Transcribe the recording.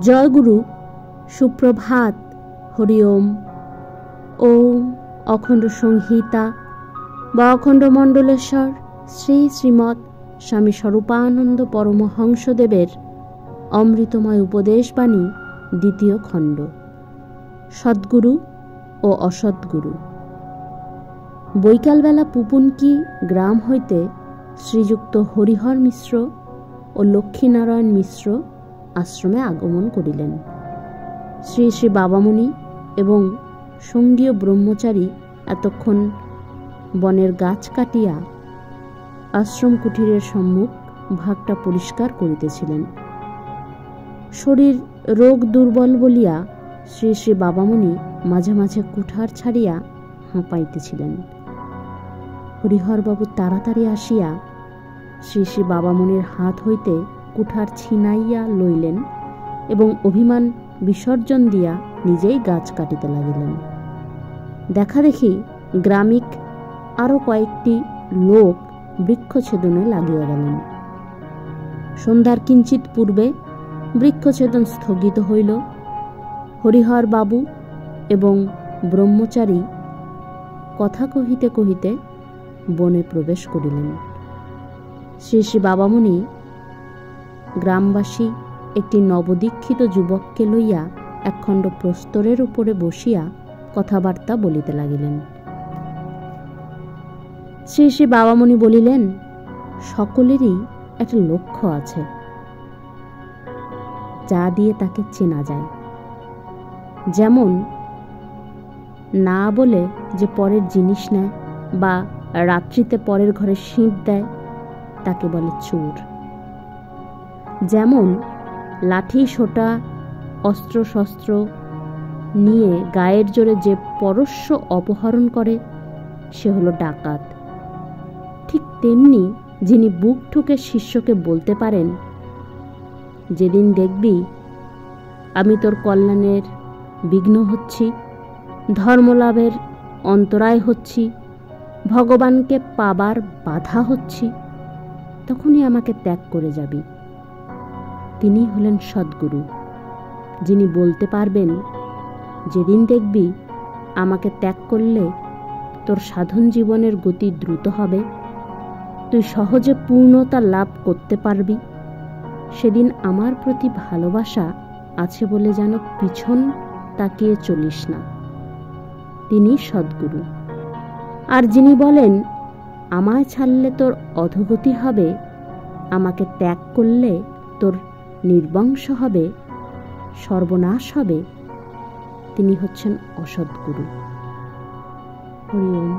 জয়গুরু, সুপ্রভাত, হরি ওম। ওম অখণ্ড সংহিতা বা অখণ্ড মণ্ডলেশ্বর শ্রী শ্রীমৎ স্বামী স্বরূপানন্দ পরমহংসদেবের অমৃতময় উপদেশবাণী, দ্বিতীয় খণ্ড, সদ্গুরু ও অসদ্গুরু। বৈকালবেলা পুপুনকি গ্রাম হইতে শ্রীযুক্ত হরিহর মিশ্র ও লক্ষ্মীনারায়ণ মিশ্র আশ্রমে আগমন করিলেন। শ্রী শ্রী বাবামণি এবং সঙ্গীয় ব্রহ্মচারী এতক্ষণ বনের গাছ কাটিয়া আশ্রম কুটিরের সম্মুখ ভাগটা পরিষ্কার করিতেছিলেন। শরীর রোগ দুর্বল বলিয়া শ্রী শ্রী বাবামণি মাঝে মাঝে কুঠার ছাড়িয়া হাঁপাইতেছিলেন। হরিহরবাবু তাড়াতাড়ি আসিয়া শ্রী শ্রী বাবামণির হাত হইতে কুঠার ছিনাইয়া লইলেন এবং অভিমান বিসর্জন দিয়া নিজেই গাছ কাটিতে লাগিলেন। দেখা দেখি গ্রামিক আরও কয়েকটি লোক বৃক্ষছেদনে লাগিয়া গেলেন। সন্ধ্যার কিঞ্চিত পূর্বে বৃক্ষছেদন স্থগিত হইল। হরিহর বাবু এবং ব্রহ্মচারী কথা কহিতে কহিতে বনে প্রবেশ করিলেন। শ্রী শ্রী বাবামণি গ্রামবাসী একটি নবদীক্ষিত যুবককে লইয়া একখণ্ড প্রস্তরের উপরে বসিয়া কথাবার্তা বলিতে লাগিলেন। শ্রী শ্রী বাবামণি বলিলেন, সকলেরই একটা লক্ষ্য আছে, যা দিয়ে তাকে চেনা যায়। যেমন না বলে যে পরের জিনিস নেয় বা রাত্রিতে পরের ঘরে সিঁধ দেয়, তাকে বলে চোর। যেমন লাঠি সোটা অস্ত্র শস্ত্র নিয়ে গায়ের জোরে যে পরশ্য অপহরণ করে, সে হলো ডাকাত। ঠিক তেমনি যিনি বুক ঠুকে শিষ্যকে বলতে পারেন, যেদিন দেখবি আমি তোর কল্যাণের বিঘ্ন হচ্ছি, ধর্মলাভের অন্তরায় হচ্ছি, ভগবানকে পাবার বাধা হচ্ছি, তখনই আমাকে ত্যাগ করে যাবি, তিনি হলেন সদ্গুরু। যিনি বলতে পারবেন, যেদিন দেখবি আমাকে ত্যাগ করলে তোর সাধন জীবনের গতি দ্রুত হবে, তুই সহজে পূর্ণতা লাভ করতে পারবি, সেদিন আমার প্রতি ভালোবাসা আছে বলে যেন পিছন তাকিয়ে চলিস না, তিনি সদ্গুরু। আর যিনি বলেন, আমায় ছাড়লে তোর অধোগতি হবে, আমাকে ত্যাগ করলে তোর নির্বংশ হবে, সর্বনাশ হবে, তিনি হচ্ছেন অসদ্গুরু। হরি ওম।